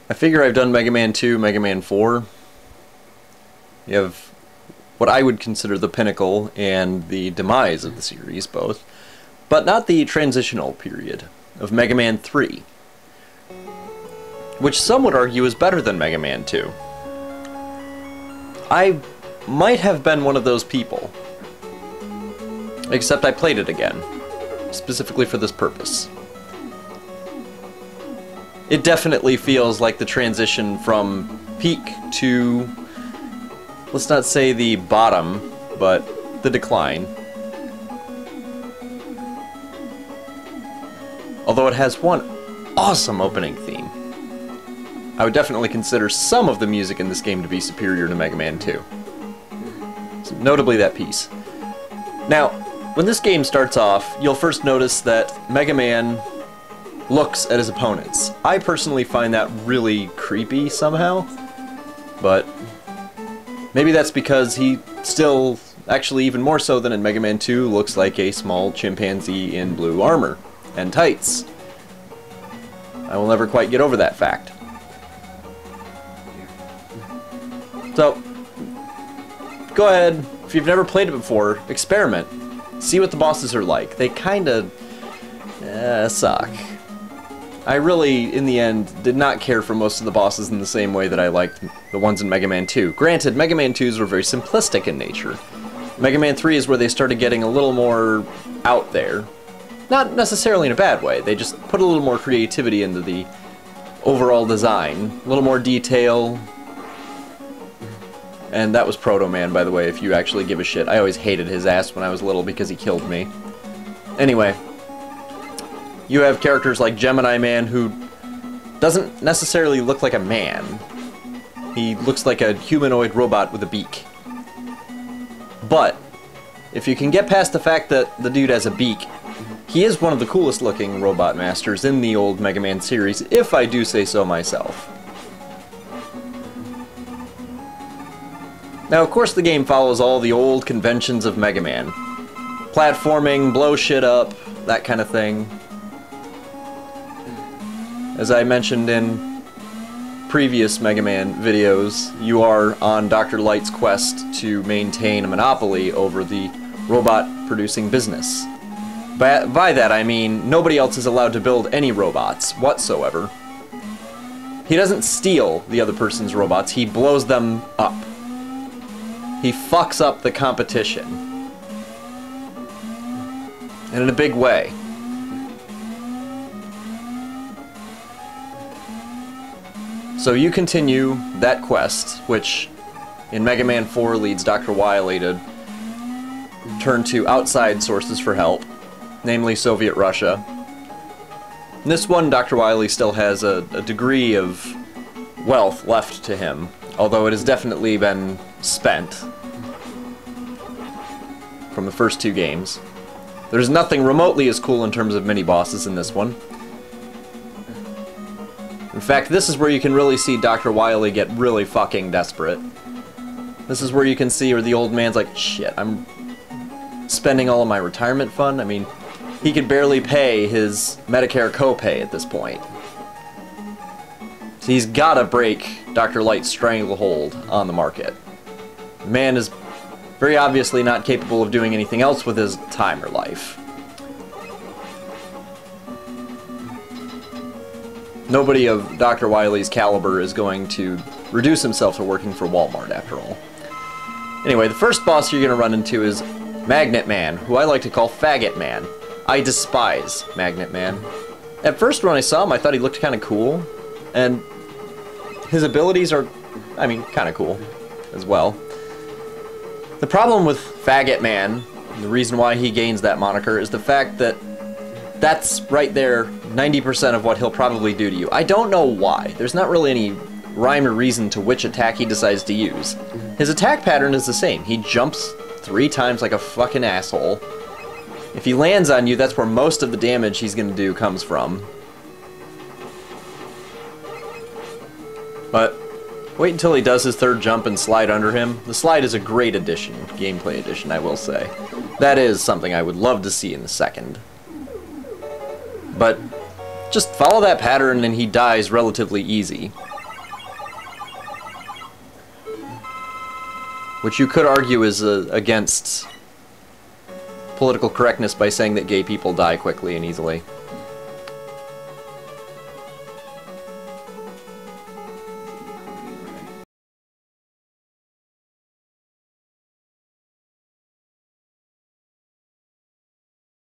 I figure I've done Mega Man 2, Mega Man 4. You have what I would consider the pinnacle and the demise of the series, both, but not the transitional period of Mega Man 3, which some would argue is better than Mega Man 2. I might have been one of those people, except I played it again, specifically for this purpose. It definitely feels like the transition from peak to, let's not say the bottom, but the decline. Although it has one awesome opening theme. I would definitely consider some of the music in this game to be superior to Mega Man 2. So notably that piece. Now, when this game starts off, you'll first notice that Mega Man looks at his opponents. I personally find that really creepy somehow, but maybe that's because he still, actually even more so than in Mega Man 2, looks like a small chimpanzee in blue armor and tights. I will never quite get over that fact. So, go ahead, if you've never played it before, experiment. See what the bosses are like. They kinda suck. I really, in the end, did not care for most of the bosses in the same way that I liked the ones in Mega Man 2. Granted, Mega Man 2s were very simplistic in nature. Mega Man 3 is where they started getting a little more out there. Not necessarily in a bad way, they just put a little more creativity into the overall design. A little more detail. And that was Proto Man, by the way, if you actually give a shit. I always hated his ass when I was little because he killed me. Anyway, you have characters like Gemini Man, who doesn't necessarily look like a man. He looks like a humanoid robot with a beak. But, if you can get past the fact that the dude has a beak, he is one of the coolest looking robot masters in the old Mega Man series, if I do say so myself. Now, of course, the game follows all the old conventions of Mega Man. Platforming, blow shit up, that kind of thing. As I mentioned in previous Mega Man videos, you are on Dr. Light's quest to maintain a monopoly over the robot-producing business. By that I mean, nobody else is allowed to build any robots whatsoever. He doesn't steal the other person's robots, he blows them up. He fucks up the competition. And in a big way. So you continue that quest, which in Mega Man 4 leads Dr. Wily to turn to outside sources for help, namely Soviet Russia. In this one, Dr. Wily still has a degree of wealth left to him, although it has definitely been spent from the first two games. There's nothing remotely as cool in terms of mini-bosses in this one. In fact, this is where you can really see Dr. Wily get really fucking desperate. This is where you can see where the old man's like, shit, I'm spending all of my retirement fund? I mean, he could barely pay his Medicare copay at this point. So he's gotta break Dr. Light's stranglehold on the market. The man is very obviously not capable of doing anything else with his time or life. Nobody of Dr. Wily's caliber is going to reduce himself to working for Walmart, after all. Anyway, the first boss you're going to run into is Magnet Man, who I like to call Faggot Man. I despise Magnet Man. At first, when I saw him, I thought he looked kind of cool, and his abilities are, I mean, kind of cool as well. The problem with Faggot Man, the reason why he gains that moniker, is the fact that that's right there 90% of what he'll probably do to you. I don't know why. There's not really any rhyme or reason to which attack he decides to use. His attack pattern is the same. He jumps 3 times like a fucking asshole. If he lands on you, that's where most of the damage he's gonna do comes from. But wait until he does his third jump and slide under him. The slide is a great addition, gameplay addition, I will say. That is something I would love to see in the second. But Just follow that pattern and he dies relatively easy. Which you could argue is against political correctness by saying that gay people die quickly and easily.